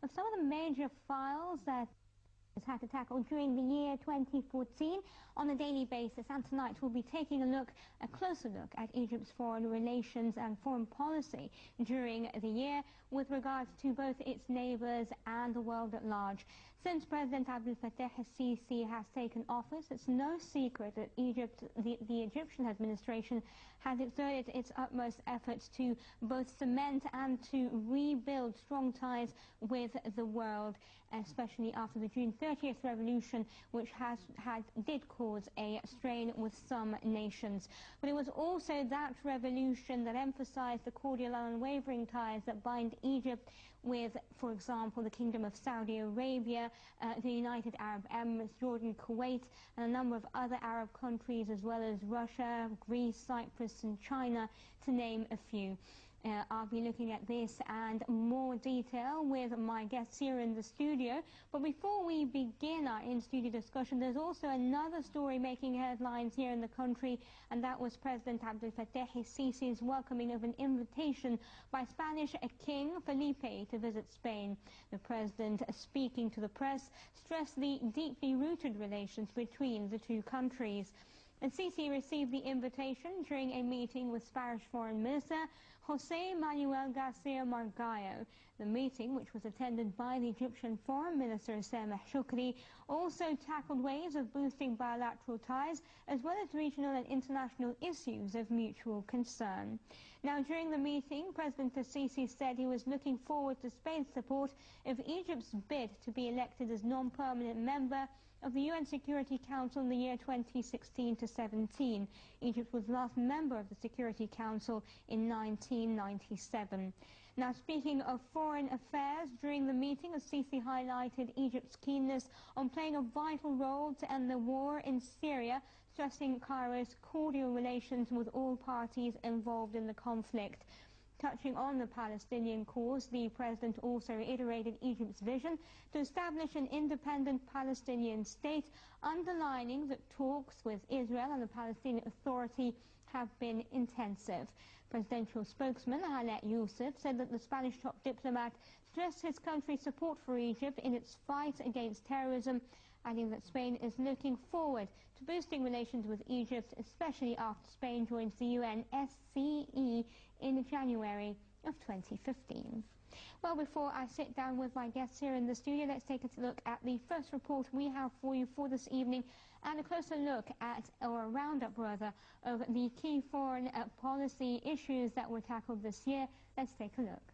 of some of the major files that has had to tackle during the year 2014 on a daily basis, and tonight we'll be taking a closer look at Egypt's foreign relations and foreign policy during the year with regards to both its neighbours and the world at large. Since President Abdel Fattah al-Sisi has taken office, it's no secret that the Egyptian administration has exerted its utmost efforts to both cement and to rebuild strong ties with the world, especially after the June 30th revolution, which did cause a strain with some nations. But it was also that revolution that emphasized the cordial and unwavering ties that bind Egypt with, for example, the Kingdom of Saudi Arabia, the United Arab Emirates, Jordan, Kuwait, and a number of other Arab countries, as well as Russia, Greece, Cyprus, and China, to name a few. I'll be looking at this and more detail with my guests here in the studio. But before we begin our in-studio discussion, there's also another story making headlines here in the country, and that was President Abdel Fattah al-Sisi's welcoming of an invitation by Spanish King Felipe to visit Spain. The president, speaking to the press, stressed the deeply rooted relations between the two countries. Sisi received the invitation during a meeting with Spanish Foreign Minister José Manuel García Margallo. The meeting, which was attended by the Egyptian Foreign Minister Sameh Shoukry, also tackled ways of boosting bilateral ties as well as regional and international issues of mutual concern. Now, during the meeting, President Sisi said he was looking forward to Spain's support of Egypt's bid to be elected as non-permanent member of the UN Security Council in the year 2016 to 17. Egypt was the last member of the Security Council in 1997. Now, speaking of foreign affairs, during the meeting, Sisi highlighted Egypt's keenness on playing a vital role to end the war in Syria, stressing Cairo's cordial relations with all parties involved in the conflict. Touching on the Palestinian cause, the president also reiterated Egypt's vision to establish an independent Palestinian state, underlining that talks with Israel and the Palestinian Authority have been intensive. Presidential spokesman Khaled Youssef said that the Spanish top diplomat stressed his country's support for Egypt in its fight against terrorism, adding that Spain is looking forward to boosting relations with Egypt, especially after Spain joins the UNSCE in January of 2015. Well, before I sit down with my guests here in the studio, let's take a look at the first report we have for you for this evening, and a closer look at, or a roundup rather, of the key foreign policy issues that were tackled this year. Let's take a look.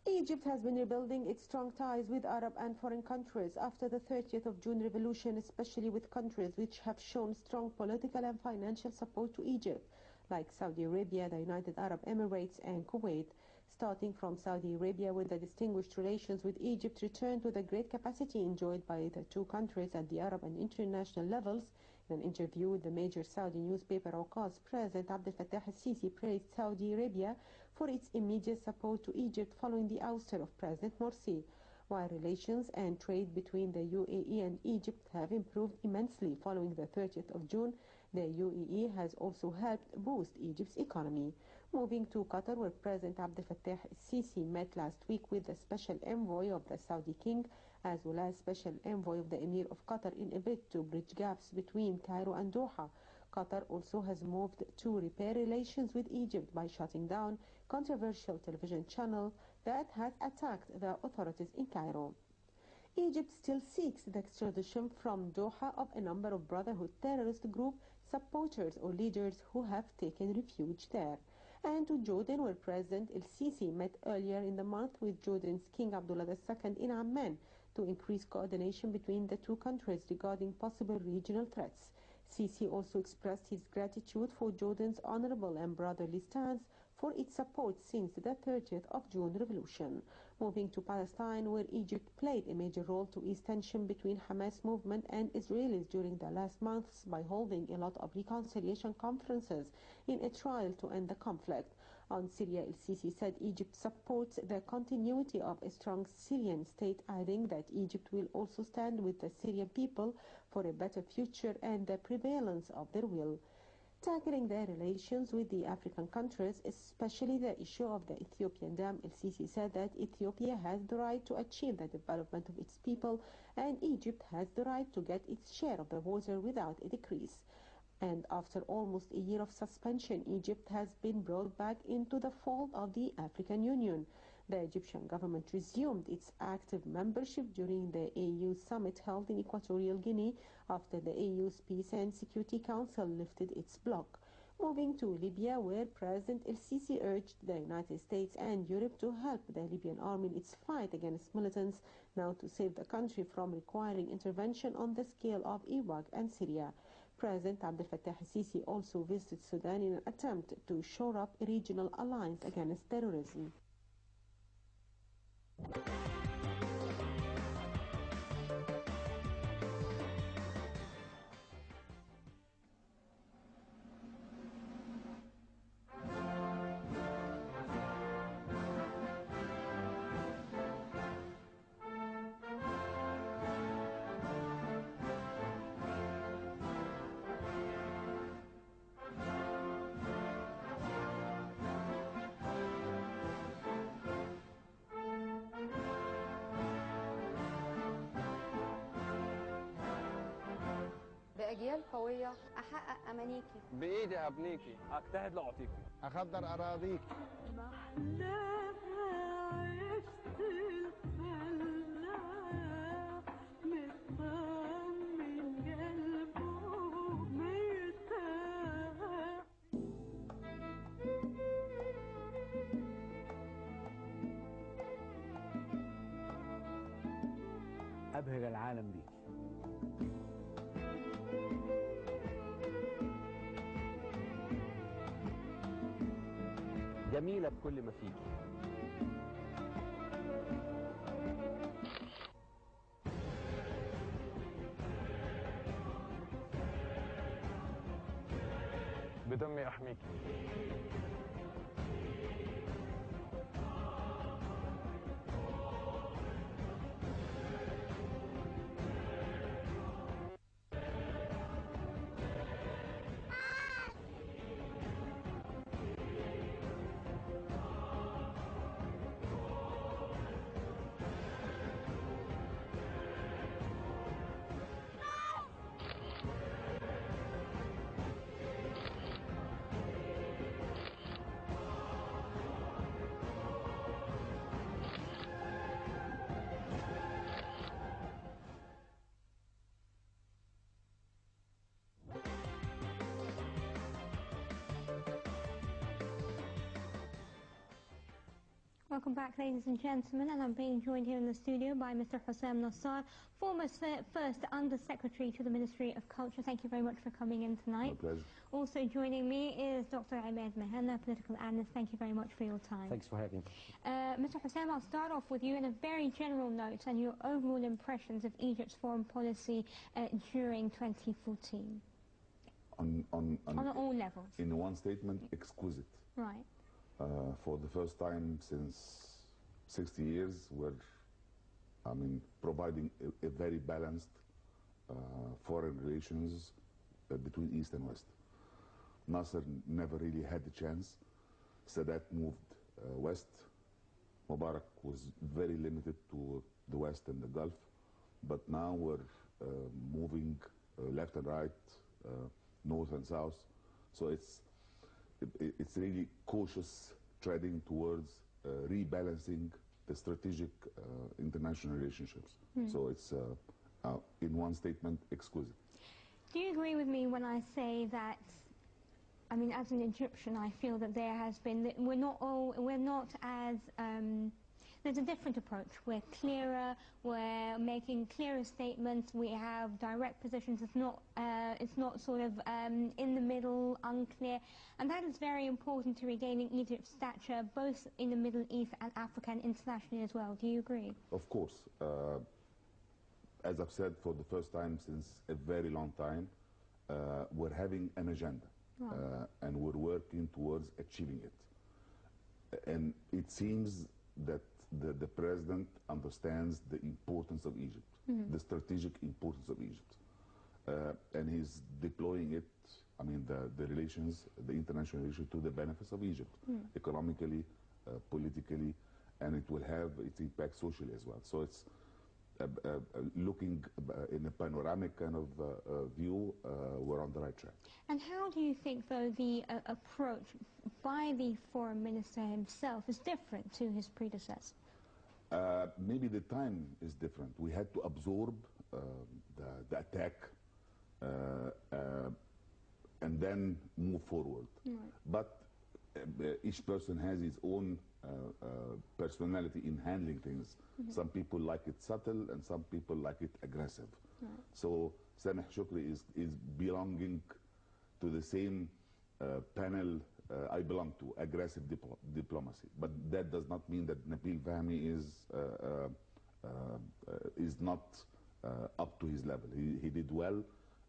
Egypt has been rebuilding its strong ties with Arab and foreign countries after the 30th of June revolution, especially with countries which have shown strong political and financial support to Egypt, like Saudi Arabia, the United Arab Emirates, and Kuwait. Starting from Saudi Arabia, with the distinguished relations with Egypt returned to the great capacity enjoyed by the two countries at the Arab and international levels. In an interview with the major Saudi newspaper Awqas, President Abdel Fattah al-Sisi praised Saudi Arabia for its immediate support to Egypt following the ouster of President Morsi. While relations and trade between the UAE and Egypt have improved immensely following the 30th of June, the UAE has also helped boost Egypt's economy. Moving to Qatar, where President Abdel Fattah al-Sisi met last week with the special envoy of the Saudi king, as well as special envoy of the Emir of Qatar, in a bid to bridge gaps between Cairo and Doha. Qatar also has moved to repair relations with Egypt by shutting down controversial television channel that had attacked the authorities in Cairo. Egypt still seeks the extradition from Doha of a number of Brotherhood terrorist group supporters or leaders who have taken refuge there. And to Jordan, where President el-Sisi met earlier in the month with Jordan's King Abdullah II in Amman to increase coordination between the two countries regarding possible regional threats. Sisi also expressed his gratitude for Jordan's honorable and brotherly stance for its support since the 30th of June revolution. Moving to Palestine, where Egypt played a major role to ease tension between Hamas movement and Israelis during the last months by holding a lot of reconciliation conferences in a trial to end the conflict. On Syria, el-Sisi said Egypt supports the continuity of a strong Syrian state, adding that Egypt will also stand with the Syrian people for a better future and the prevalence of their will. Tackling their relations with the African countries, especially the issue of the Ethiopian dam, el-Sisi said that Ethiopia has the right to achieve the development of its people and Egypt has the right to get its share of the water without a decrease. And after almost a year of suspension, Egypt has been brought back into the fold of the African Union. The Egyptian government resumed its active membership during the AU summit held in Equatorial Guinea after the AU's Peace and Security Council lifted its block. Moving to Libya, where President el-Sisi urged the United States and Europe to help the Libyan army in its fight against militants, now to save the country from requiring intervention on the scale of Iraq and Syria. President Abdel Fattah el-Sisi also visited Sudan in an attempt to shore up a regional alliance against terrorism. بأجيال قوية أحقق أمانيكي، بإيدي هبنيكي، أجتهد لأعطيكي، أخضر أراضيك. محلاها عشت الفلاح مطمن قلبه مرتاح. أبهر العالم بيك. جميلة بكل ما فيكي. بدمي أحميكي. Welcome back, ladies and gentlemen, and I'm being joined here in the studio by Mr. Hossein Nassar, former First Under-Secretary to the Ministry of Culture. Thank you very much for coming in tonight. My pleasure. Also joining me is Dr. عماد مهنا, political analyst. Thank you very much for your time. Thanks for having me. Mr. Hossein, I'll start off with you in a very general note and your overall impressions of Egypt's foreign policy during 2014. On all levels. In one statement, exquisite. Right. For the first time since 60 years, we're, providing a very balanced foreign relations between East and West. Nasser never really had the chance. Sadat moved west. Mubarak was very limited to the West and the Gulf. But now we're moving left and right, north and south. So it's really cautious treading towards rebalancing the strategic international relationships. So it's, in one statement, exquisite. Do you agree with me when I say that, as an Egyptian, I feel that there has been, we're not as, there's a different approach. We're clearer, we're making clearer statements, we have direct positions, it's not sort of in the middle, unclear, and that is very important to regaining Egypt's stature both in the Middle East and Africa and internationally as well. Do you agree? Of course. As I've said, for the first time since a very long time, we're having an agenda, and we're working towards achieving it. And it seems that the president understands the importance of Egypt, the strategic importance of Egypt. And he's deploying it, I mean, the relations, the international relations, to the benefits of Egypt, economically, politically, and it will have its impact socially as well. So it's looking in a panoramic kind of view, we're on the right track. And how do you think, though, the approach by the foreign minister himself is different to his predecessor? Maybe the time is different. We had to absorb the attack and then move forward. Right. But each person has his own personality in handling things. Some people like it subtle and some people like it aggressive. Right. So Sameh Shukri is belonging to the same panel I belong to, aggressive diplomacy. But that does not mean that Nabil Fahmy is not up to his level. He did well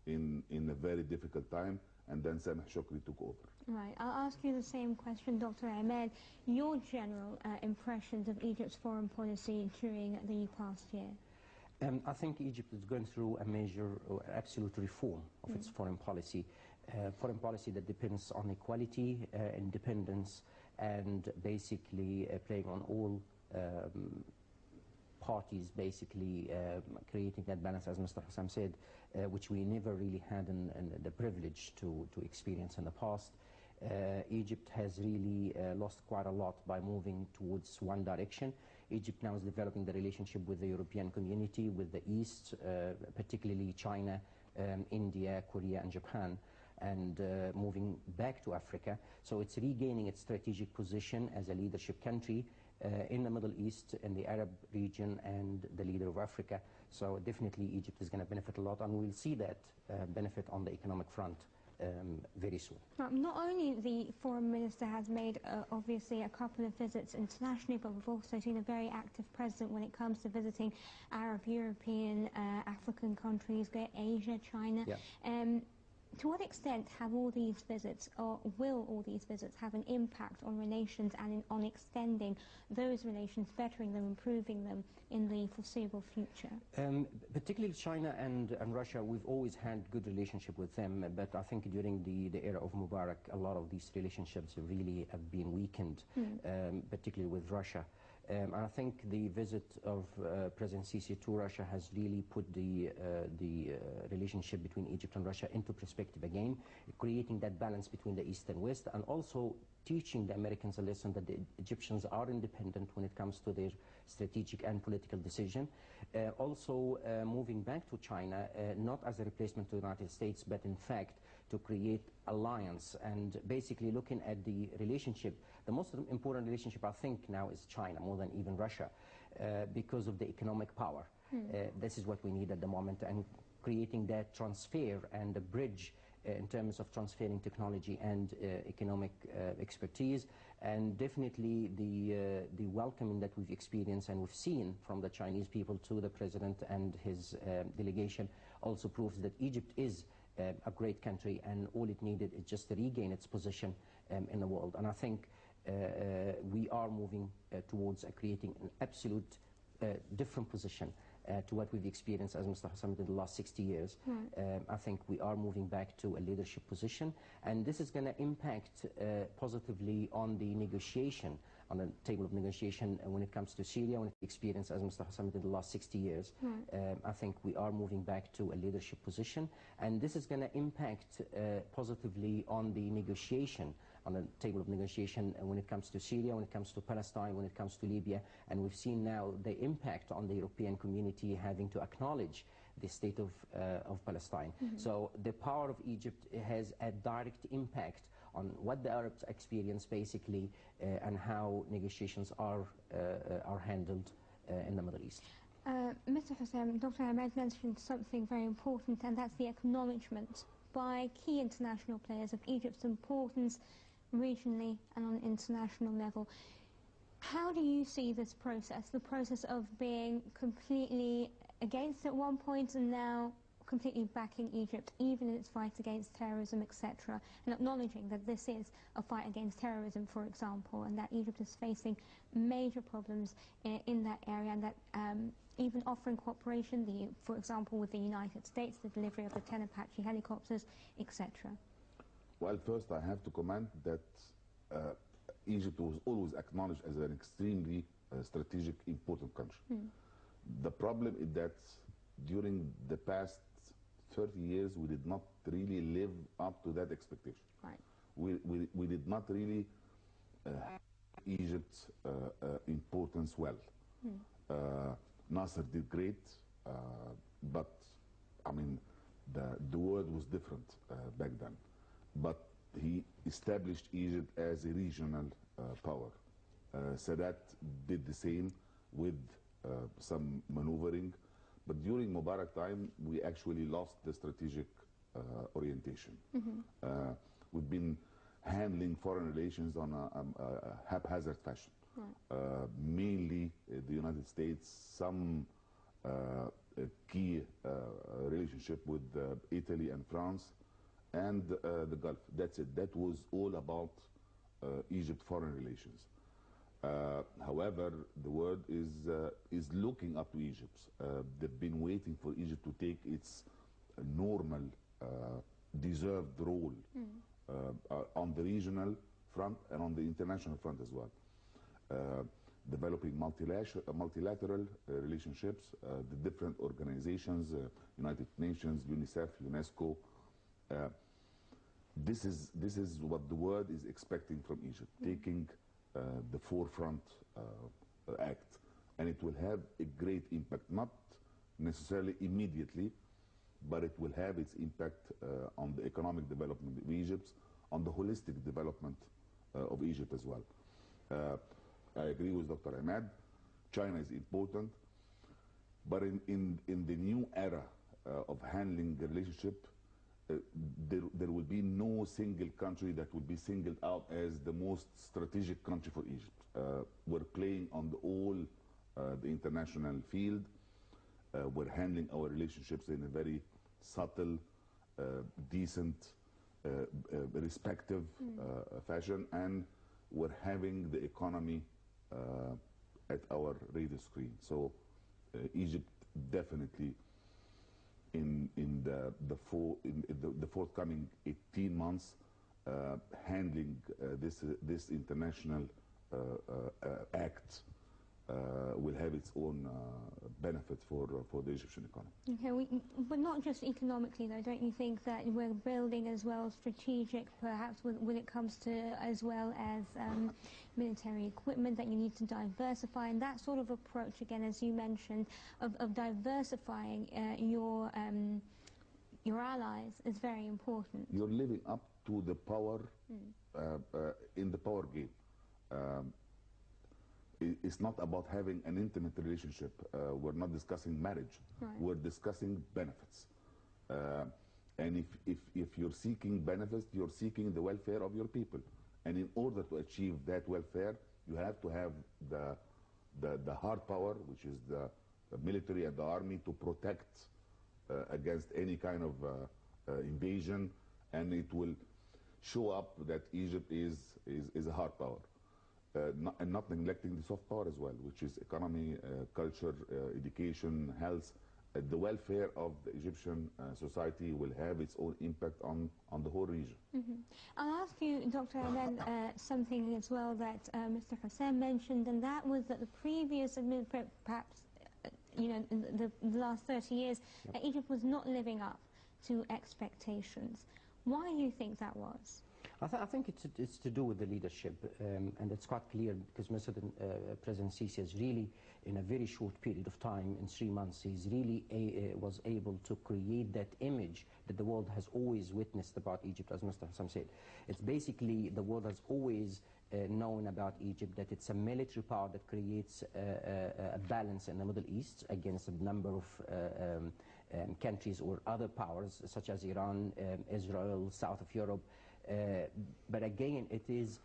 in a very difficult time, and then Sameh Shukri took over. Right. I'll ask you the same question, Dr. Ahmed. Your general impressions of Egypt's foreign policy during the past year? I think Egypt is going through a major or absolute reform of its foreign policy that depends on equality, independence, and basically playing on all parties, basically creating that balance, as Mr. Hussam said, which we never really had the privilege to experience in the past. Egypt has really lost quite a lot by moving towards one direction. Egypt now is developing the relationship with the European community, with the East, particularly China, India, Korea, and Japan, and moving back to Africa. So it's regaining its strategic position as a leadership country in the Middle East, in the Arab region, and the leader of Africa. So definitely Egypt is going to benefit a lot, and we'll see that benefit on the economic front very soon. Not only the foreign minister has made obviously a couple of visits internationally, but we've also seen a very active president when it comes to visiting Arab, European, African countries, Asia, China. Yeah. To what extent have all these visits, or will all these visits have an impact on relations and on extending those relations, bettering them, improving them in the foreseeable future? Particularly China and Russia, we've always had good relationship with them, but I think during the era of Mubarak, a lot of these relationships really have been weakened, particularly with Russia. And I think the visit of President Sisi to Russia has really put the relationship between Egypt and Russia into perspective again, creating that balance between the East and West, and also teaching the Americans a lesson that the Egyptians are independent when it comes to their strategic and political decision. Also moving back to China, not as a replacement to the United States, but in fact to create alliance, and basically looking at the relationship. The most important relationship, I think, now is China, more than even Russia, because of the economic power. This is what we need at the moment, and creating that transfer and the bridge in terms of transferring technology and economic expertise. And definitely the welcoming that we've experienced and we've seen from the Chinese people to the president and his delegation also proves that Egypt is a great country, and all it needed is just to regain its position in the world. And I think we are moving towards creating an absolute different position to what we've experienced, as Mr. Hassan did, in the last 60 years. I think we are moving back to a leadership position, and this is going to impact positively on the negotiation, on the table of negotiation when it comes to Syria, when we experience, as Mr. Hassan did, in the last 60 years. I think we are moving back to a leadership position, and this is going to impact positively on the negotiation, on the table of negotiation when it comes to Syria, when it comes to Palestine, when it comes to Libya. And we've seen now the impact on the European community having to acknowledge the state of Palestine. So the power of Egypt has a direct impact on what the Arabs experience, basically, and how negotiations are handled in the Middle East. Mr. Hussein, Dr. Ahmed mentioned something very important, and that's the acknowledgement by key international players of Egypt's importance regionally and on an international level. How do you see this process, the process of being completely against at one point and now completely backing Egypt, even in its fight against terrorism, etc., and acknowledging that this is a fight against terrorism, for example, and that Egypt is facing major problems in that area, and that even offering cooperation, for example, with the United States, the delivery of the 10 Apache helicopters, etc.? Well, first I have to comment that Egypt was always acknowledged as an extremely strategic, important country. The problem is that during the past 30 years, we did not really live up to that expectation. Right. We did not really Egypt's importance well. Nasser did great, but I mean, the world was different back then. But he established Egypt as a regional power. Sadat did the same with some maneuvering. But during Mubarak time, we actually lost the strategic orientation. We've been handling foreign relations on a haphazard fashion. Mainly the United States, some key relationship with Italy and France, and the Gulf. That's it. That was all about Egypt foreign relations. However, the world is looking up to Egypt. They've been waiting for Egypt to take its normal, deserved role on the regional front and on the international front as well. Developing multilateral relationships, the different organizations, United Nations, UNICEF, UNESCO. This is what the world is expecting from Egypt, taking the forefront act, and it will have a great impact, not necessarily immediately, but it will have its impact on the economic development of Egypt, on the holistic development of Egypt as well. I agree with Dr. Ahmad. China is important, but in the new era of handling the relationship, there will be no single country that will be singled out as the most strategic country for Egypt. We're playing on all the international field. We're handling our relationships in a very subtle, decent, respective fashion, and we're having the economy at our radar screen. So Egypt definitely in the forthcoming 18 months handling this international act will have its own benefit for the Egyptian economy. Okay, but not just economically though, don't you think that we're building as well strategic, perhaps when it comes to as well as military equipment, that you need to diversify, and that sort of approach, again, as you mentioned, of diversifying your allies is very important. You're living up to the power in the power game. It's not about having an intimate relationship. We're not discussing marriage. Right. We're discussing benefits. And if you're seeking benefits, you're seeking the welfare of your people. And in order to achieve that welfare, you have to have the hard power, which is the military and the army, to protect against any kind of invasion. And it will show up that Egypt is a hard power. And not neglecting the soft power as well, which is economy, culture, education, health. The welfare of the Egyptian society will have its own impact on the whole region. I'll ask you, Dr. Ahmed, something as well that Mr. Hussein mentioned, and that was that the previous, perhaps, the last 30 years, Egypt was not living up to expectations. Why do you think that was? I think it's to do with the leadership, and it's quite clear because President Sisi has really, in a very short period of time, in 3 months, he's really was able to create that image that the world has always witnessed about Egypt, as Mr. Hassan said. It's basically, the world has always known about Egypt, that it's a military power that creates a balance in the Middle East against a number of countries or other powers, such as Iran, Israel, south of Europe. But again, it is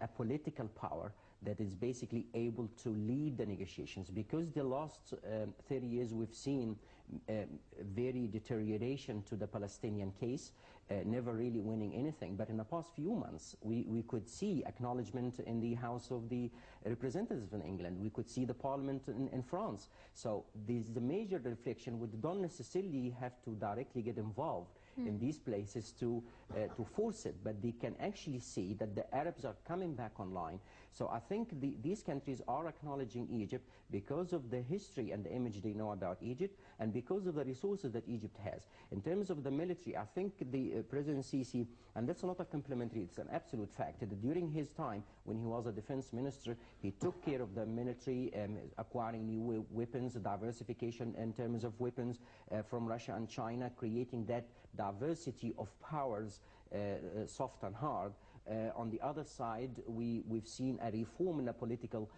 a political power that is basically able to lead the negotiations, because the last 30 years we've seen very deterioration to the Palestinian case, never really winning anything. But in the past few months, we could see acknowledgement in the House of the Representatives in England. We could see the Parliament in France. So this is a major reflection. We don't necessarily have to directly get involved in these places to force it, but they can actually see that the Arabs are coming back online. So I think these countries are acknowledging Egypt because of the history and the image they know about Egypt, and because of the resources that Egypt has. In terms of the military, I think the President Sisi, and that's not a complimentary, it's an absolute fact, that during his time when he was a defense minister, he took care of the military, acquiring new weapons, diversification in terms of weapons from Russia and China, creating that diversity of powers, soft and hard. On the other side, we've seen a reform in the political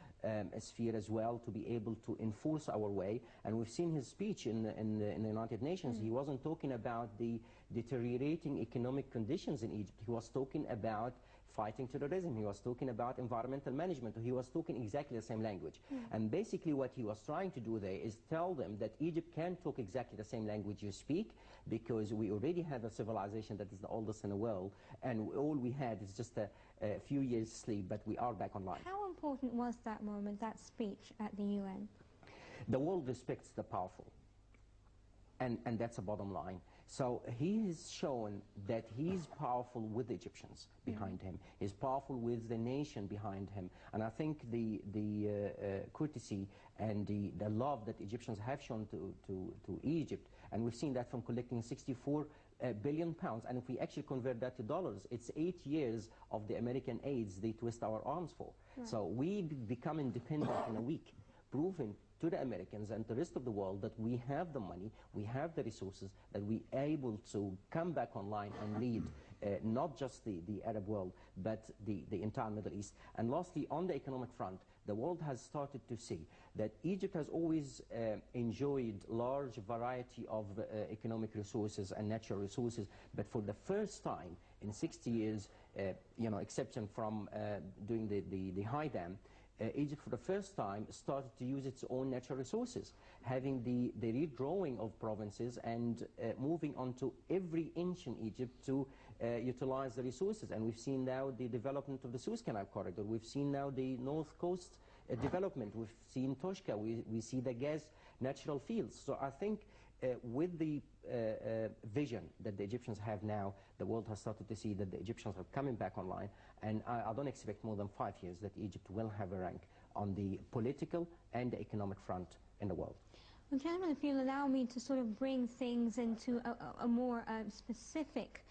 sphere as well, to be able to enforce our way. And we've seen his speech in the United Nations. He wasn't talking about the deteriorating economic conditions in Egypt. He was talking about fighting terrorism. He was talking about environmental management. He was talking exactly the same language. And basically what he was trying to do there is tell them that Egypt can talk exactly the same language you speak, because we already have a civilization that is the oldest in the world, and all we had is just a few years sleep, but we are back online. How important was that moment, that speech at the UN? The world respects the powerful, and that's a bottom line. So he has shown that he's powerful with the Egyptians behind him. He's powerful with the nation behind him. And I think the courtesy and the love that Egyptians have shown to Egypt, and we've seen that from collecting 64 billion pounds. And if we actually convert that to dollars, it's 8 years of the American aids they twist our arms for. Right. So we become independent in a week, proving to the Americans and the rest of the world that we have the money, we have the resources, that we're able to come back online and lead not just the Arab world, but the entire Middle East. And lastly, on the economic front, the world has started to see that Egypt has always enjoyed large variety of economic resources and natural resources, but for the first time in 60 years, exception from doing the high dam, Egypt for the first time started to use its own natural resources, having the redrawing of provinces and moving on to every inch in Egypt to utilize the resources. And we've seen now the development of the Suez Canal corridor. We've seen now the North Coast development. We've seen Toshka. We see the gas natural fields. So I think with the vision that the Egyptians have now, the world has started to see that the Egyptians are coming back online, and I don't expect more than 5 years that Egypt will have a rank on the political and the economic front in the world. Well, gentlemen, if you'll allow me to sort of bring things into a more specific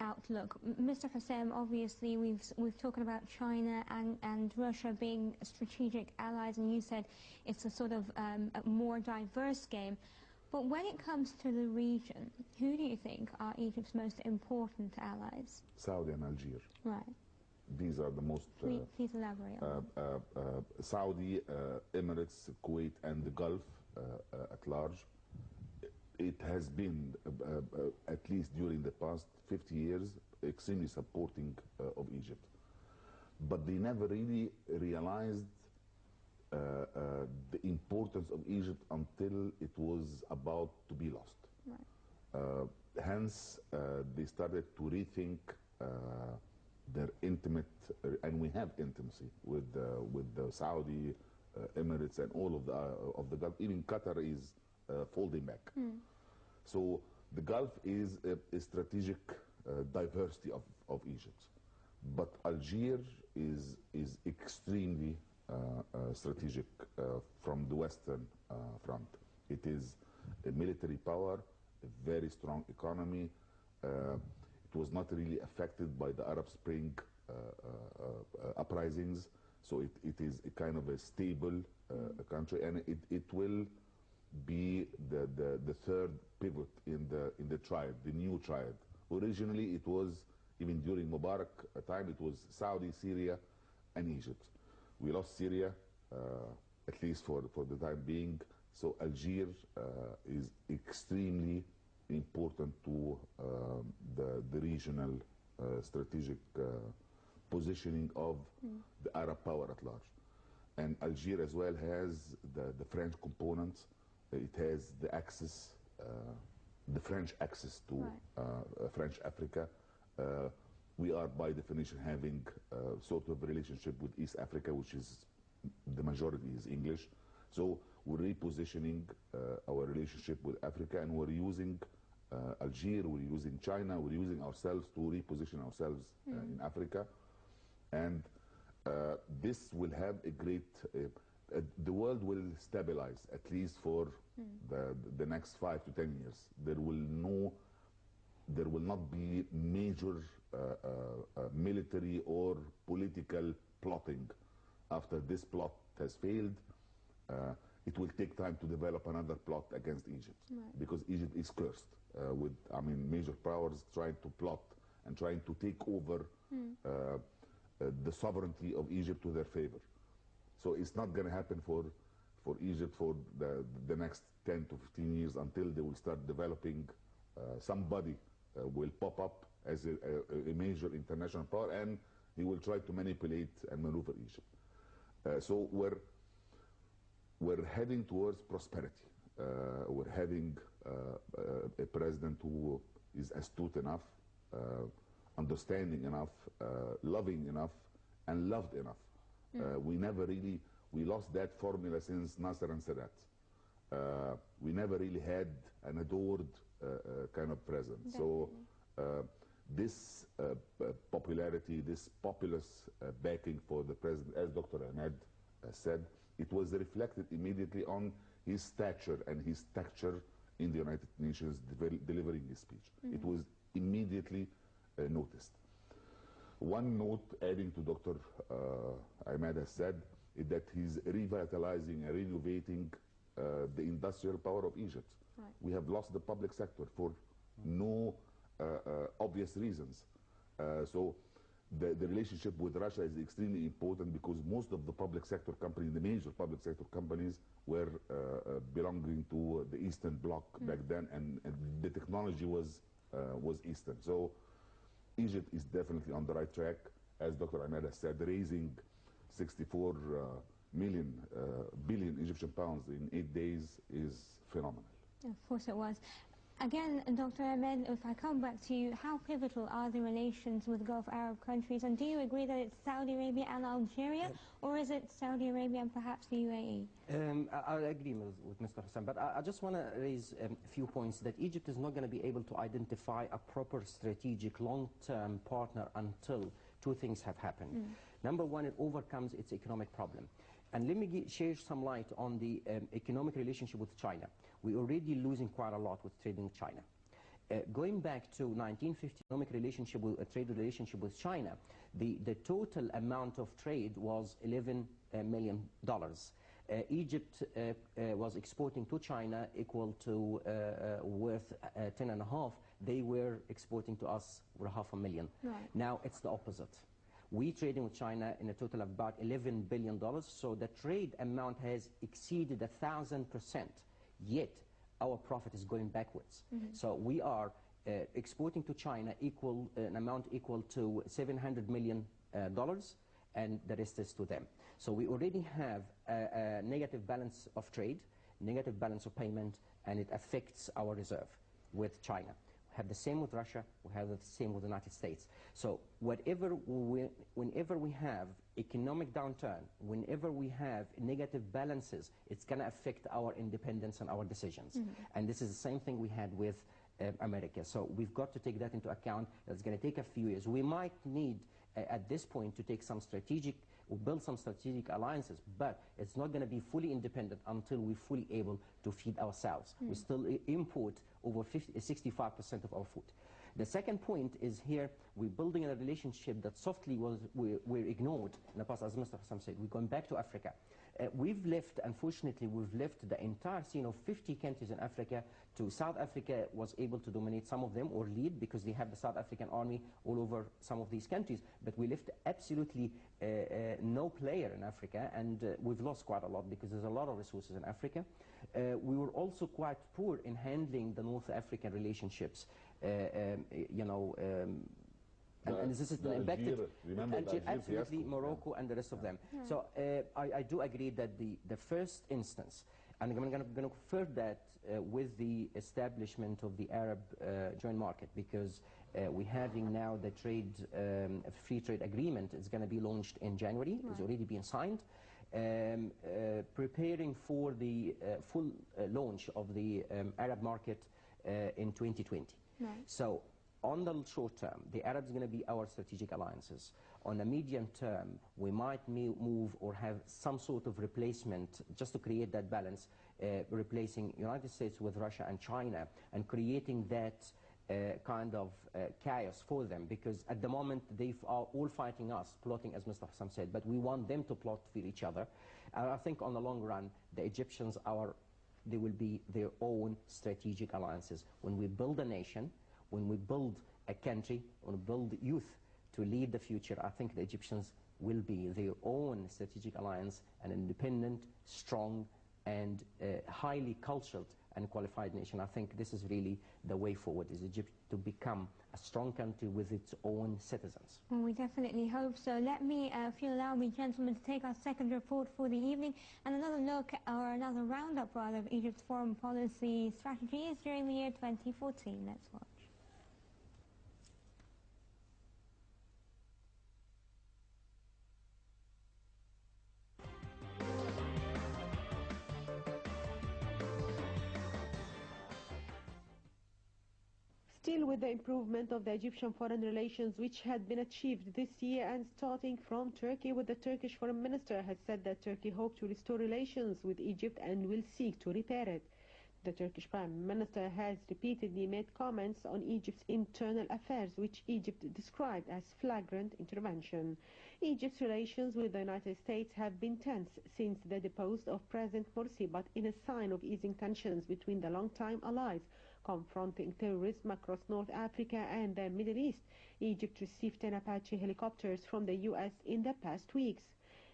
outlook. Mr. Hussein, obviously we've talked about China and Russia being strategic allies, and you said it's a sort of a more diverse game. But when it comes to the region, who do you think are Egypt's most important allies? Saudi and Algeria. Right. These are the most... Please elaborate on Saudi, Emirates, Kuwait, and the Gulf at large. It has been, at least during the past 50 years, extremely supporting of Egypt. But they never really realized the importance of Egypt until it was about to be lost. Right. Hence, they started to rethink their intimate, and we have intimacy with the Saudi, Emirates, and all of the Gulf. Even Qatar is folding back. So the Gulf is a strategic diversity of Egypt. But Algeria is extremely strategic from the Western front. It is a military power, a very strong economy. It was not really affected by the Arab Spring uprisings, so it is a kind of a stable country, and it will be the third pivot in the triad, the new triad. Originally, it was, even during Mubarak time, it was Saudi, Syria, and Egypt. We lost Syria, at least for the time being. So Algeria is extremely important to the regional strategic positioning of the Arab power at large. And Algeria as well has the French components, it has the access, the French access to French Africa. We are by definition having sort of a relationship with East Africa, which is the majority is English. So we're repositioning our relationship with Africa, and we're using Algeria, we're using China, we're using ourselves to reposition ourselves in Africa. And this will have a great, the world will stabilize at least for the next 5 to 10 years. There will not be major military or political plotting after this plot has failed. It will take time to develop another plot against Egypt, because Egypt is cursed with, major powers trying to plot and trying to take over the sovereignty of Egypt to their favor. So it's not going to happen for Egypt for the next 10 to 15 years until they will start developing. Somebody will pop up as a major international power, and he will try to manipulate and maneuver Egypt. So we're heading towards prosperity. We're having a president who is astute enough, understanding enough, loving enough, and loved enough. We lost that formula since Nasser and Sadat. We never really had an adored kind of president. Definitely. So this popularity, this populist backing for the president, as Dr. Ahmed said, it was reflected immediately on his stature and his stature in the United Nations delivering his speech. It was immediately noticed. One note adding to Dr. Ahmed has said is that he's revitalizing and renovating the industrial power of Egypt. Right. We have lost the public sector for no obvious reasons. So the relationship with Russia is extremely important, because most of the public sector companies, the major public sector companies, were belonging to the Eastern Bloc back then, and the technology was Eastern. So Egypt is definitely on the right track. As Dr. Ahmed has said, raising 64 billion Egyptian pounds in 8 days is phenomenal. Of course it was. Again, Dr. Ahmed, if I come back to you, how pivotal are the relations with Gulf Arab countries? And do you agree that it's Saudi Arabia and Algeria, or is it Saudi Arabia and perhaps the UAE? I agree with Mr. Hassan, but I just want to raise a few points that Egypt is not going to be able to identify a proper strategic long-term partner until two things have happened. Number one, it overcomes its economic problem. And let me share some light on the economic relationship with China. We're already losing quite a lot with trading with China. Going back to 1950, economic relationship with trade relationship with China, the total amount of trade was $11 million. Egypt was exporting to China equal to worth 10.5. They were exporting to us for $500,000. Right. Now it's the opposite. We trading with China in a total of about $11 billion, so the trade amount has exceeded 1,000%, yet our profit is going backwards. So we are exporting to China an amount equal to $700 million, and the rest is to them. So we already have a negative balance of trade, negative balance of payment, and it affects our reserve with China. We have the same with Russia, we have the same with the United States. So whenever we have economic downturn, whenever we have negative balances, it's going to affect our independence and our decisions. And this is the same thing we had with America. So we've got to take that into account. It's going to take a few years. We might need, at this point, to take some strategic, build some strategic alliances, but it's not going to be fully independent until we're fully able to feed ourselves. We still import over 65% of our food. The second point is here, we're building a relationship that softly we're ignored in the past, as Mr. Hassan said. We're going back to Africa. Unfortunately, we've left the entire scene of 50 countries in Africa to South Africa was able to dominate some of them or lead, because they have the South African army all over some of these countries. But we left absolutely no player in Africa, and we've lost quite a lot because there's a lot of resources in Africa. We were also quite poor in handling the North African relationships. And this is impacted absolutely Morocco and the rest of them. So I do agree that the first instance, And I'm going to convert that with the establishment of the Arab joint market, because we're having now the free trade agreement. It's going to be launched in January. It's already been signed. Preparing for the full launch of the Arab market in 2020. Right. So on the short term, the Arabs are going to be our strategic alliances. On a medium term, we might move or have some sort of replacement, just to create that balance, replacing United States with Russia and China, and creating that kind of chaos for them, because at the moment they are all fighting us, plotting, as Mr. Hassan said, but we want them to plot for each other. And I think on the long run, the Egyptians they will be their own strategic alliances. When we build a nation, when we build a country, when we build youth to lead the future, I think the Egyptians will be their own strategic alliance, an independent, strong, and highly cultured and qualified nation. I think this is really the way forward, is Egypt to become a strong country with its own citizens. Well, we definitely hope so. Let me, if you allow me, gentlemen, to take our second report for the evening and another look, or another roundup rather, of Egypt's foreign policy strategies during the year 2014. Let's watch. Still with the improvement of the Egyptian foreign relations which had been achieved this year, and starting from Turkey, with the Turkish foreign minister has said that Turkey hopes to restore relations with Egypt and will seek to repair it. The Turkish Prime Minister has repeatedly made comments on Egypt's internal affairs, which Egypt described as flagrant intervention. Egypt's relations with the United States have been tense since the deposit of President Morsi, but in a sign of easing tensions between the long-time allies confronting terrorism across North Africa and the Middle East. Egypt received 10 Apache helicopters from the U.S. in the past weeks.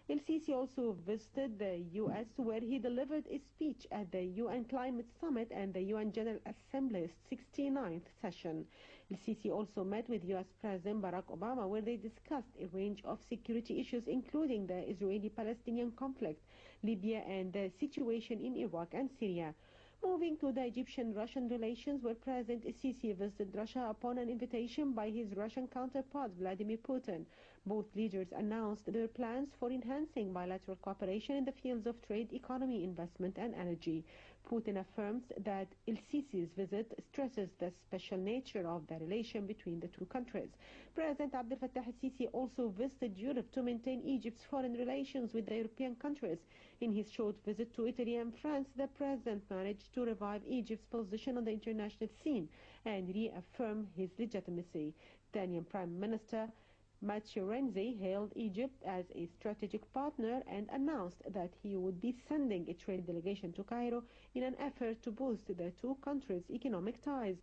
El-Sisi also visited the U.S., where he delivered a speech at the UN Climate Summit and the UN General Assembly's 69th session. El-Sisi also met with U.S. President Barack Obama, where they discussed a range of security issues, including the Israeli-Palestinian conflict, Libya, and the situation in Iraq and Syria. Moving to the Egyptian-Russian relations, where President el-Sisi visited Russia upon an invitation by his Russian counterpart Vladimir Putin. Both leaders announced their plans for enhancing bilateral cooperation in the fields of trade, economy, investment, and energy. Putin affirms that el-Sisi's visit stresses the special nature of the relation between the two countries. President Abdel Fattah el-Sisi also visited Europe to maintain Egypt's foreign relations with the European countries. In his short visit to Italy and France, the president managed to revive Egypt's position on the international scene and reaffirm his legitimacy. Italian Prime Minister Matteo Renzi hailed Egypt as a strategic partner and announced that he would be sending a trade delegation to Cairo in an effort to boost the two countries' economic ties.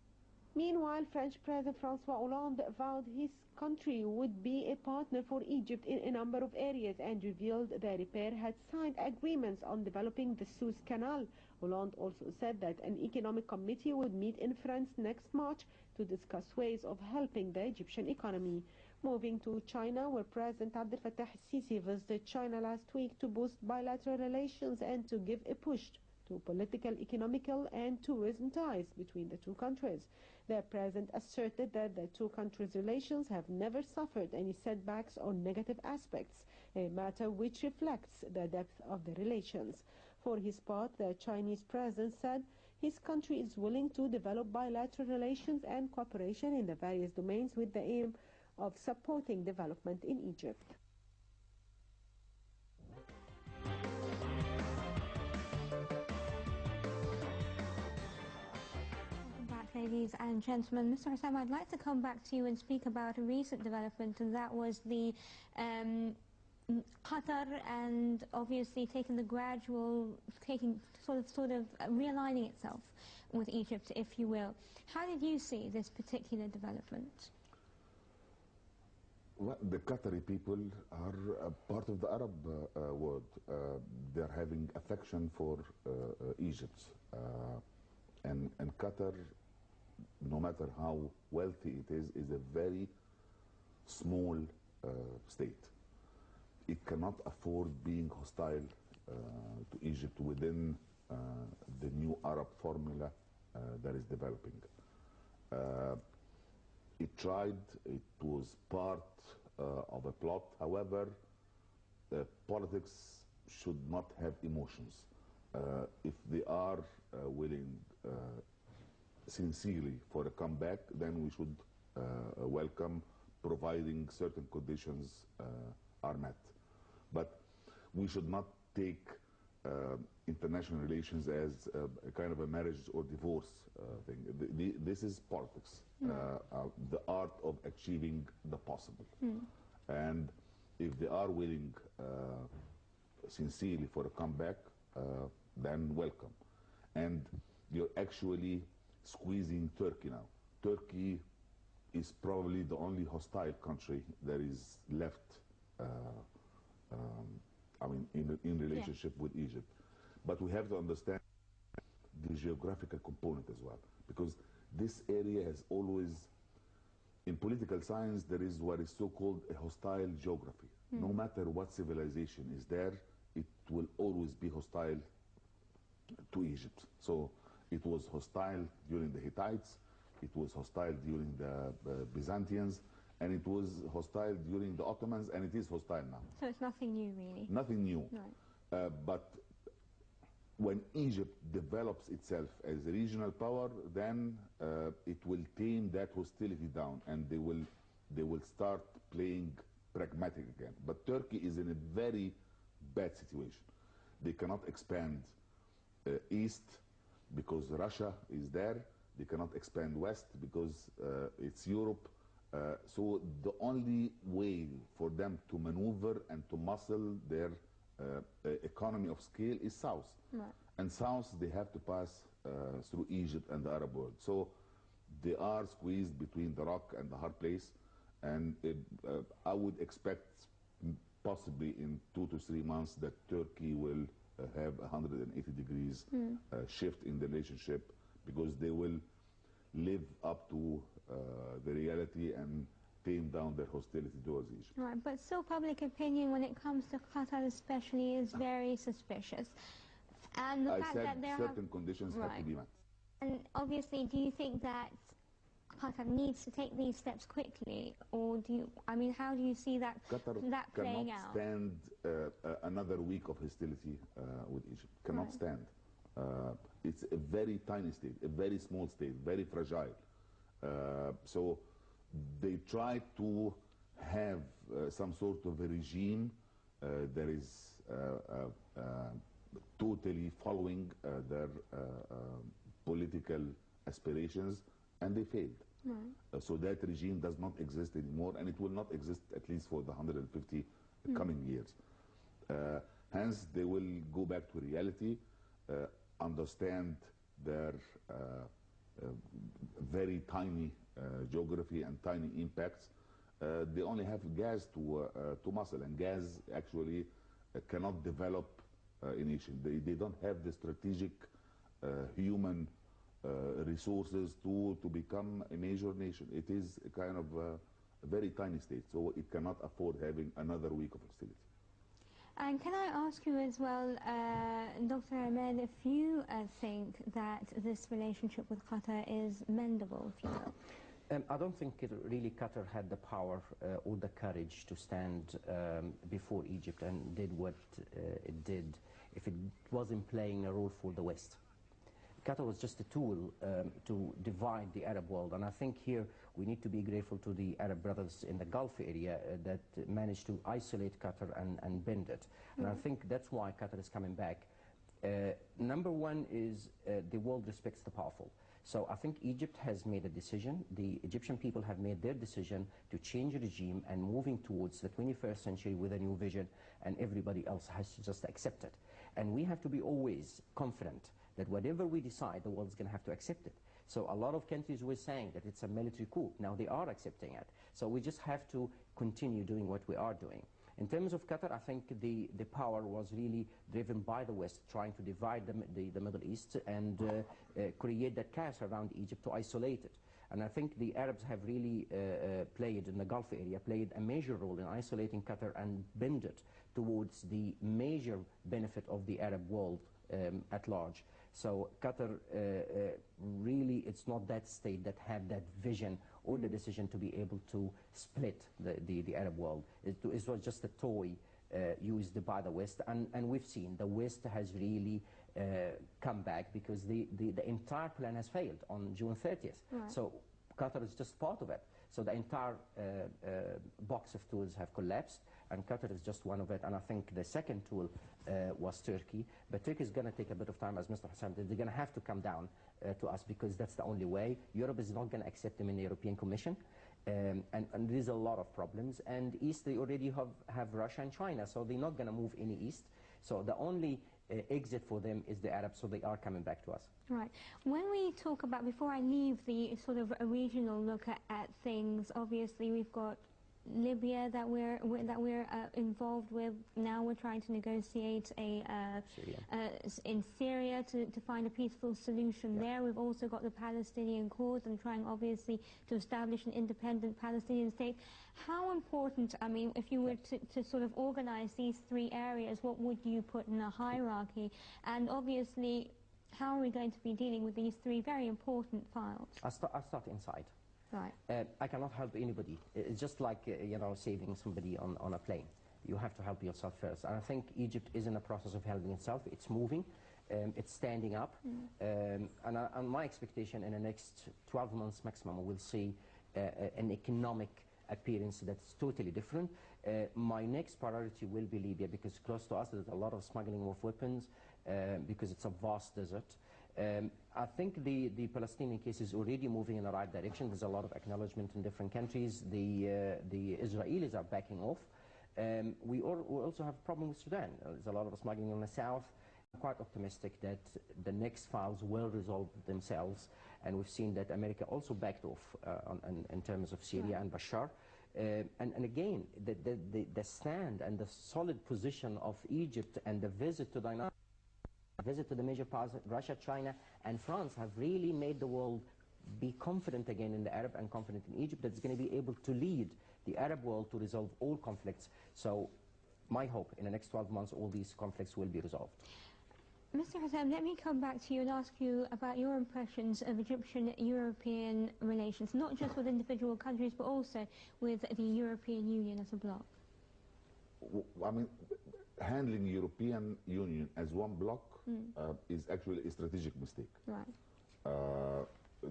Meanwhile, French President François Hollande vowed his country would be a partner for Egypt in a number of areas and revealed the pair had signed agreements on developing the Suez Canal. Hollande also said that an economic committee would meet in France next March to discuss ways of helping the Egyptian economy. Moving to China, where President Abdel Fattah el-Sisi visited China last week to boost bilateral relations and to give a push to political, economical, and tourism ties between the two countries. The president asserted that the two countries' relations have never suffered any setbacks or negative aspects, a matter which reflects the depth of the relations. For his part, the Chinese president said his country is willing to develop bilateral relations and cooperation in the various domains with the aim of supporting development in Egypt. Welcome back, ladies and gentlemen. Mr. Hassan, I'd like to come back to you and speak about a recent development, and that was the Qatar, and obviously taking the gradual, sort of realigning itself with Egypt, if you will. How did you see this particular development? Well, the Qatari people are part of the Arab world. They're having affection for Egypt. And Qatar, no matter how wealthy it is a very small state. It cannot afford being hostile to Egypt within the new Arab formula that is developing. It tried, it was part of a plot. However, politics should not have emotions. If they are willing sincerely for a comeback, then we should welcome, providing certain conditions are met. But we should not take international relations as a kind of a marriage or divorce thing. This is politics, the art of achieving the possible. And if they are willing sincerely for a comeback, then welcome. And you're actually squeezing Turkey now. Turkey is probably the only hostile country that is left I mean, in relationship with Egypt. But we have to understand the geographical component as well, because this area has always, in political science, there is what is so-called a hostile geography. No matter what civilization is there, it will always be hostile to Egypt. So it was hostile during the Hittites, it was hostile during the Byzantines, and it was hostile during the Ottomans, and it is hostile now. So it's nothing new, really? Nothing new. Right. But when Egypt develops itself as a regional power, then it will tame that hostility down, and they will start playing pragmatic again. But Turkey is in a very bad situation. They cannot expand east because Russia is there. They cannot expand west because it's Europe. So the only way for them to maneuver and to muscle their economy of scale is south. Right. And south, they have to pass through Egypt and the Arab world. So they are squeezed between the rock and the hard place. And I would expect possibly in 2 to 3 months that Turkey will have a 180 degrees shift in the relationship, because they will live up to the reality and tame down their hostility towards Egypt. Right, but still public opinion when it comes to Qatar especially is very suspicious. And the I fact said that there certain conditions have to be met. And obviously, do you think that Qatar needs to take these steps quickly, or do you, I mean, how do you see that playing out? Cannot stand another week of hostility with Egypt. Cannot stand. It's a very tiny state, a very small state, very fragile. So they try to have some sort of a regime that is totally following their political aspirations, and they failed. Right. So that regime does not exist anymore, and it will not exist at least for the 150 coming years. Hence, they will go back to reality, understand their very tiny geography and tiny impacts. They only have gas to muscle, and gas actually cannot develop a nation. They don't have the strategic human resources to become a major nation. It is a kind of a very tiny state, so it cannot afford having another week of hostility. And can I ask you as well, Dr. Ahmed, if you think that this relationship with Qatar is mendable, if you will? I don't think really Qatar had the power or the courage to stand before Egypt and did what it did if it wasn't playing a role for the West. Qatar was just a tool to divide the Arab world, and I think here we need to be grateful to the Arab brothers in the Gulf area that managed to isolate Qatar and bend it. And I think that's why Qatar is coming back. Number one is the world respects the powerful. So I think Egypt has made a decision, the Egyptian people have made their decision to change the regime and moving towards the 21st century with a new vision, and everybody else has to just accept it. And we have to be always confident that whatever we decide, the world's going to have to accept it. So a lot of countries were saying that it's a military coup. Now they are accepting it. So we just have to continue doing what we are doing. In terms of Qatar, I think the power was really driven by the West, trying to divide the Middle East and create that chaos around Egypt to isolate it. And I think the Arabs have really played, in the Gulf area, played a major role in isolating Qatar and bend it towards the major benefit of the Arab world at large. So Qatar really, it's not that state that had that vision or the decision to be able to split the Arab world. It was just a toy used by the West, and we've seen the West has really come back because the entire plan has failed on June 30th. Right. So Qatar is just part of it. So the entire box of tools have collapsed, and Qatar is just one of it. And I think the second tool was Turkey. But Turkey is going to take a bit of time, as Mr. Hassan said. They're going to have to come down to us because that's the only way. Europe is not going to accept them in the European Commission. And there's a lot of problems. And East, they already have Russia and China, so they're not going to move any East. So the only exit for them is the Arabs, so they are coming back to us. Right. When we talk about, before I leave the sort of a regional look at things, obviously we've got Libya that we're involved with. Now we're trying to negotiate in Syria to find a peaceful solution there. We've also got the Palestinian cause and trying obviously to establish an independent Palestinian state. How important, I mean, if you were to sort of organize these three areas, what would you put in a hierarchy? And obviously, how are we going to be dealing with these three very important files? I'll start inside. Right. I cannot help anybody. It's just like, you know, saving somebody on a plane. You have to help yourself first. And I think Egypt is in the process of helping itself. It's moving. It's standing up. And my expectation in the next 12 months maximum, we'll see an economic appearance that's totally different. My next priority will be Libya because close to us there's a lot of smuggling of weapons because it's a vast desert. I think the Palestinian case is already moving in the right direction. There's a lot of acknowledgement in different countries. The Israelis are backing off. We also have a problem with Sudan. There's a lot of smuggling in the south. I'm quite optimistic that the next files will resolve themselves. And we've seen that America also backed off in terms of Syria and Bashar. And again, the stand and the solid position of Egypt and the visit to the major powers, Russia, China, and France, have really made the world be confident again in the Arab and confident in Egypt that it's going to be able to lead the Arab world to resolve all conflicts. So my hope in the next 12 months all these conflicts will be resolved. Mr. Hassan, let me come back to you and ask you about your impressions of Egyptian-European relations, not just with individual countries, but also with the European Union as a bloc. I mean, handling European Union as one bloc is actually a strategic mistake. Right.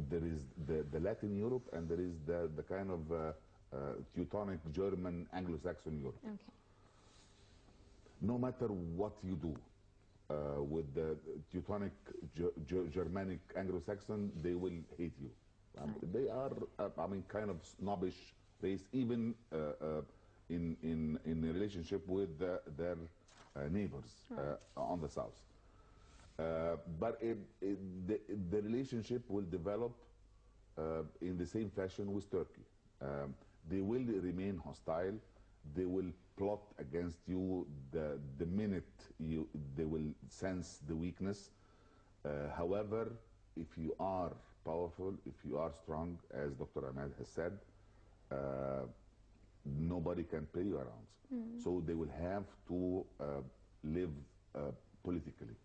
There is the Latin Europe and there is the kind of Teutonic German Anglo-Saxon Europe. Okay. No matter what you do with the Teutonic Germanic Anglo-Saxon, they will hate you. They are, I mean, kind of snobbish race, even in a relationship with their neighbors on the south. But the relationship will develop in the same fashion with Turkey. They will remain hostile. They will plot against you the minute they will sense the weakness. However, if you are powerful, if you are strong, as Dr. Ahmed has said, nobody can play you around. So they will have to live politically.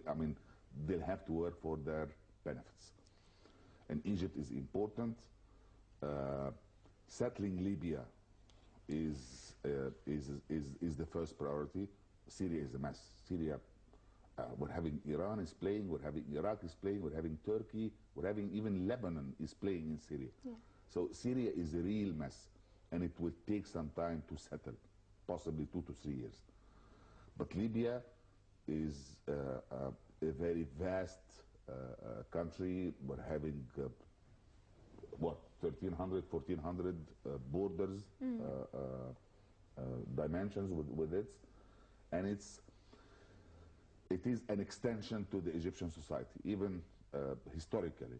I mean, they'll have to work for their benefits. And Egypt is important. Settling Libya is the first priority. Syria is a mess. Syria, we're having Iran is playing, we're having Iraq is playing, we're having Turkey, we're having even Lebanon is playing in Syria. Yeah. So Syria is a real mess, and it will take some time to settle, possibly 2 to 3 years. But Libya is a very vast country. We're having what, 1,300, 1,400 borders, dimensions with it, and it is an extension to the Egyptian society, even historically.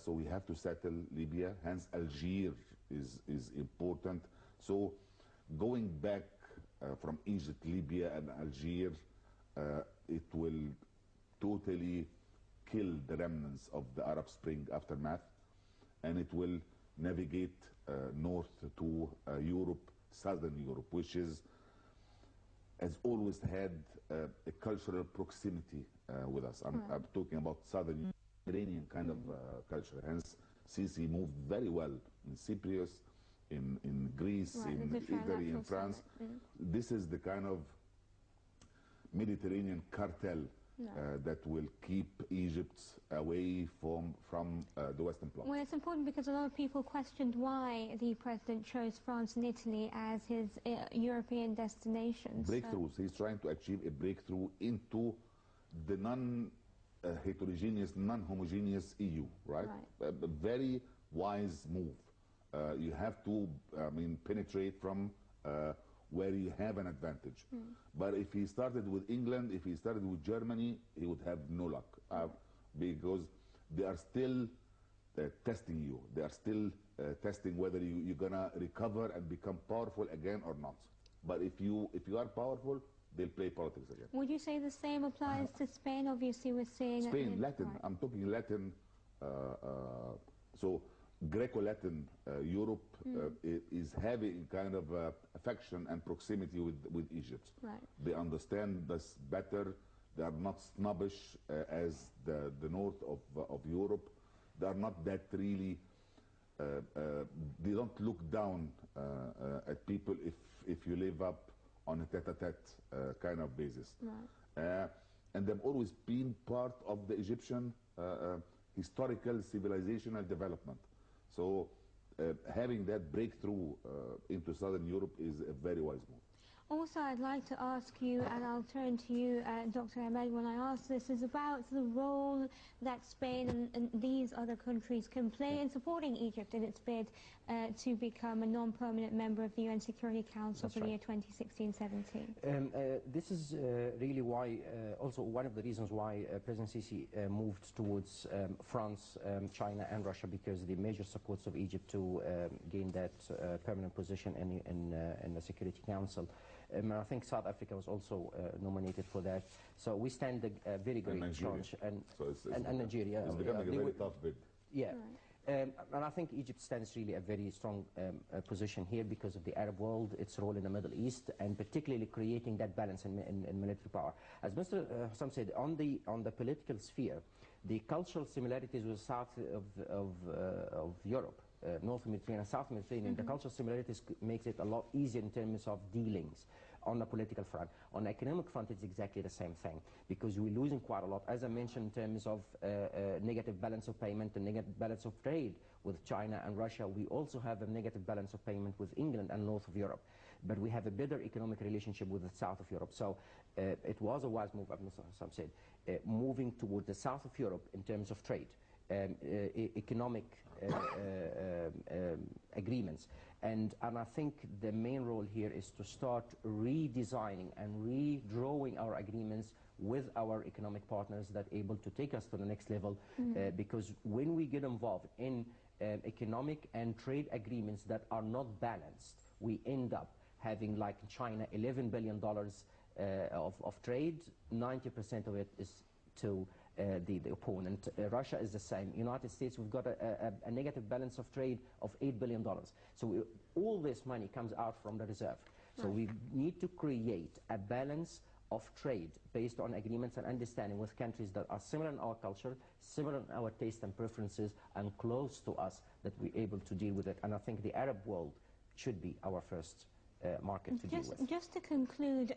So we have to settle Libya. Hence, Algiers is important. So going back from Egypt, Libya, and Algiers, it will totally kill the remnants of the Arab Spring aftermath, and it will navigate north to Europe, Southern Europe, which has always had a cultural proximity with us. I'm talking about Southern Iranian kind of culture. Hence, Sisi moved very well in Cyprus, in Greece, in Italy, in France. This is the kind of Mediterranean cartel that will keep Egypt away from the Western bloc. Well, it's important because a lot of people questioned why the president chose France and Italy as his European destinations. Breakthroughs. He's trying to achieve a breakthrough into the non-heterogeneous, non-homogeneous EU, right? A very wise move. You have to, penetrate from where you have an advantage. But if he started with England, if he started with Germany, he would have no luck because they are still testing you. They are still testing whether you're gonna recover and become powerful again or not. But if you are powerful, they'll play politics again. Would you say the same applies to Spain? Obviously, we're seeing Spain, Latin. I'm talking Latin. So Greco-Latin Europe is having kind of affection and proximity with Egypt. They understand this better. They are not snobbish as the north of Europe. They are not that really. They don't look down at people if you live up on a tete-a-tete kind of basis. And they've always been part of the Egyptian historical civilizational development. So having that breakthrough into Southern Europe is a very wise move. Also, I'd like to ask you, and I'll turn to you, Dr. Ahmed, when I ask this, is about the role that Spain and these other countries can play in supporting Egypt in its bid to become a non-permanent member of the UN Security Council for the year 2016-17. This is really why, also one of the reasons why President Sisi moved towards France, China and Russia, because the major supports of Egypt to gain that permanent position in the Security Council. I think South Africa was also nominated for that. So we stand a very great chance. And Nigeria. It's becoming a very tough bid. Yeah. And I think Egypt stands really a very strong position here because of the Arab world, its role in the Middle East, and particularly creating that balance in military power. As Mr. Hussam said, on the political sphere, the cultural similarities with south of Europe, North Mediterranean and South Mediterranean, the cultural similarities makes it a lot easier in terms of dealings on the political front. On the economic front, it's exactly the same thing, because we're losing quite a lot, as I mentioned, in terms of negative balance of payment and negative balance of trade with China and Russia. We also have a negative balance of payment with England and North of Europe. But we have a better economic relationship with the South of Europe. So it was a wise move, as Mr. Hussam said, moving toward the South of Europe in terms of trade, economic agreements. And I think the main role here is to start redesigning and redrawing our agreements with our economic partners that are able to take us to the next level, because when we get involved in economic and trade agreements that are not balanced, we end up having, like China, $11 billion of trade. 90% of it is to the opponent. Russia is the same. United States, we've got a negative balance of trade of $8 billion. So all this money comes out from the reserve. So we need to create a balance of trade based on agreements and understanding with countries that are similar in our culture, similar in our taste and preferences, and close to us, that we're able to deal with it. And I think the Arab world should be our first market to deal with. Just to conclude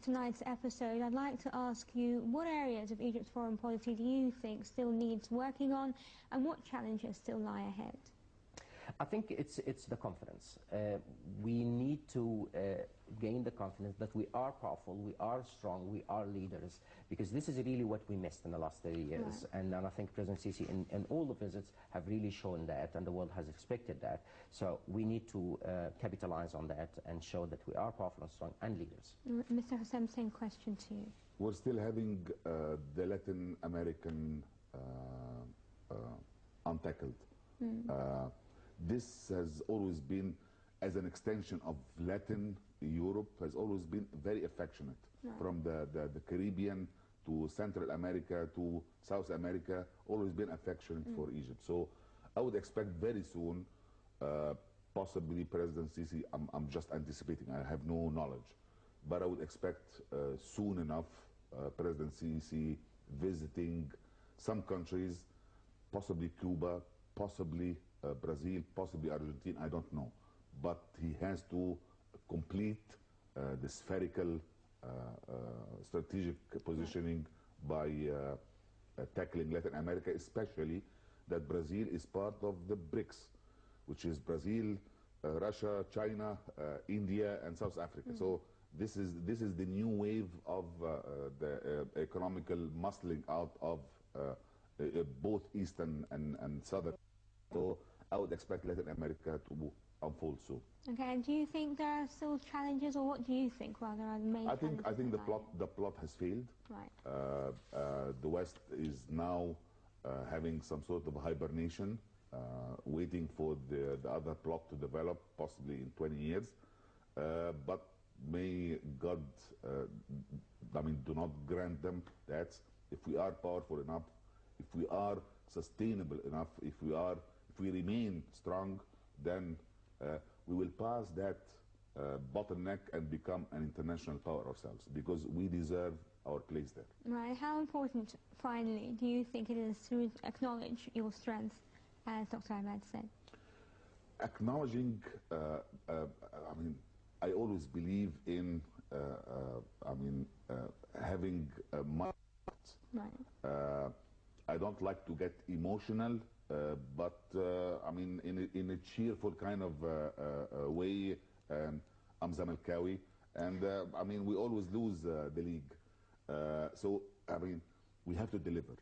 tonight's episode, I'd like to ask you, what areas of Egypt's foreign policy do you think still needs working on, and what challenges still lie ahead? I think it's the confidence. We need to gain the confidence that we are powerful, we are strong, we are leaders, because this is really what we missed in the last 30 years. And I think President Sisi in all the visits have really shown that, and the world has expected that. So we need to capitalize on that and show that we are powerful and strong and leaders. Mr. Hussam, same question to you. We're still having the Latin American untackled. This has always been, as an extension of Latin Europe, has always been very affectionate. From the Caribbean to Central America to South America, always been affectionate for Egypt. So I would expect very soon, possibly President Sisi, I'm just anticipating, I have no knowledge, but I would expect soon enough President Sisi visiting some countries, possibly Cuba, possibly Brazil, possibly Argentina, I don't know. But he has to complete the spherical strategic positioning by tackling Latin America, especially that Brazil is part of the BRICS, which is Brazil, Russia, China, India, and South Africa. So this is the new wave of the economical muscling out of both Eastern and Southern. So I would expect Latin America to unfold soon. Okay, and do you think there are still challenges, or what do you think rather are the main challenges? I think the plot has failed. Right. The West is now having some sort of hibernation, waiting for the other plot to develop, possibly in 20 years. But may God, do not grant them that. If we are powerful enough, if we are sustainable enough, if we remain strong, then we will pass that bottleneck and become an international power ourselves, because we deserve our place there. Right. How important, finally, do you think it is to acknowledge your strengths, as Dr. Ahmed said? Acknowledging, I always believe in, having a mind. Right. I don't like to get emotional, but in a cheerful kind of way. I'm Zamalkawi, and we always lose the league. So we have to deliver.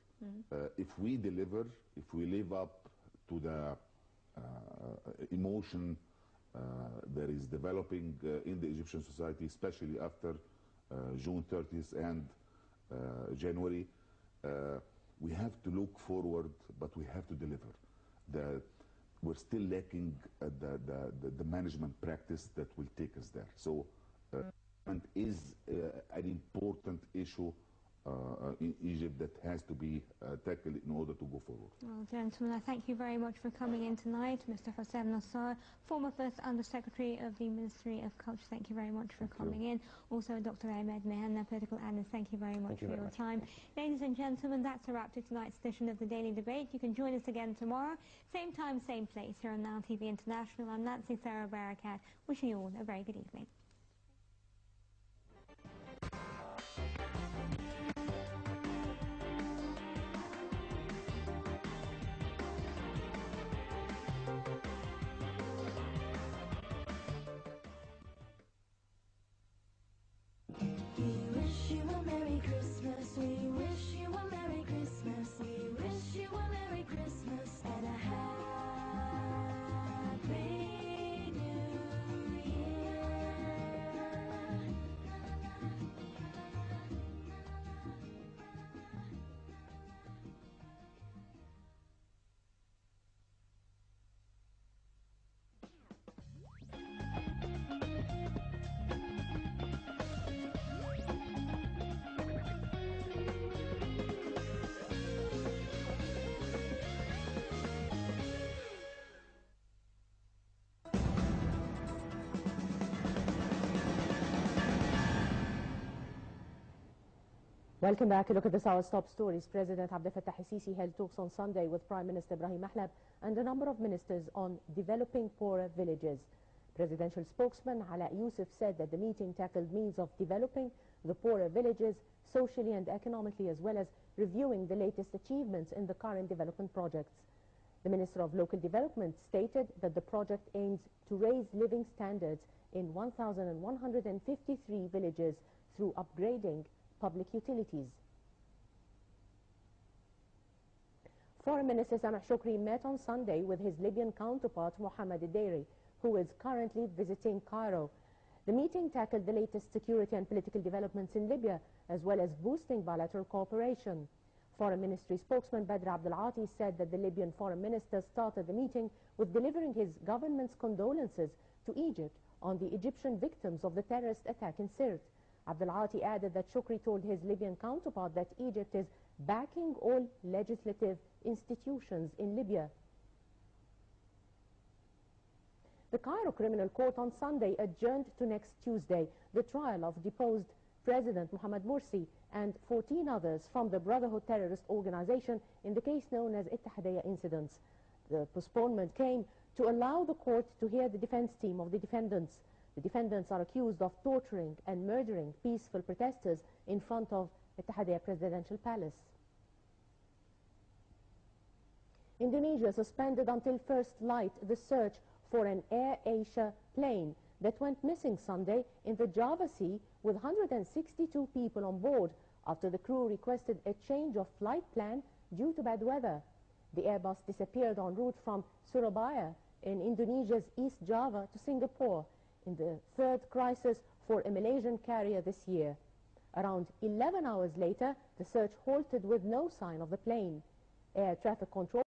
If we deliver, if we live up to the emotion that is developing in the Egyptian society, especially after June 30th and January, we have to look forward, but we have to deliver. We're still lacking the management practice that will take us there. So management is an important issue in Egypt that has to be tackled in order to go forward. Well, gentlemen, I thank you very much for coming in tonight. Mr. Hossein Nassar, former First Undersecretary of the Ministry of Culture, thank you very much for coming in. Also, Dr. Ahmed Mehana, political analyst, thank you very much for your time. Ladies and gentlemen, that's a wrap to tonight's edition of the Daily Debate. You can join us again tomorrow, same time, same place, here on Now TV International. I'm Nancy Sarah Barakat, wishing you all a very good evening. Welcome back. A look at this hour's top stories. President Abdel Fattah el-Sisi held talks on Sunday with Prime Minister Ibrahim Mahlab and a number of ministers on developing poorer villages. Presidential spokesman Ala Yusuf said that the meeting tackled means of developing the poorer villages socially and economically, as well as reviewing the latest achievements in the current development projects. The Minister of Local Development stated that the project aims to raise living standards in 1,153 villages through upgrading public utilities. Foreign Minister Sameh Shoukry met on Sunday with his Libyan counterpart Mohammed al-Deiri, who is currently visiting Cairo. The meeting tackled the latest security and political developments in Libya, as well as boosting bilateral cooperation. Foreign Ministry spokesman Badr Abdel Ati said that the Libyan Foreign Minister started the meeting with delivering his government's condolences to Egypt on the Egyptian victims of the terrorist attack in Sirte. Abdel Ati added that Shoukry told his Libyan counterpart that Egypt is backing all legislative institutions in Libya. The Cairo Criminal Court on Sunday adjourned to next Tuesday the trial of deposed President Mohamed Morsi and 14 others from the Brotherhood terrorist organization in the case known as Ittihadiyya incidents. The postponement came to allow the court to hear the defense team of the defendants. The defendants are accused of torturing and murdering peaceful protesters in front of Ittihadiyya Presidential Palace. Indonesia suspended until first light the search for an Air Asia plane that went missing Sunday in the Java Sea with 162 people on board after the crew requested a change of flight plan due to bad weather. The Airbus disappeared en route from Surabaya in Indonesia's East Java to Singapore in the third crisis for a Malaysian carrier this year. Around 11 hours later, the search halted with no sign of the plane. Air traffic control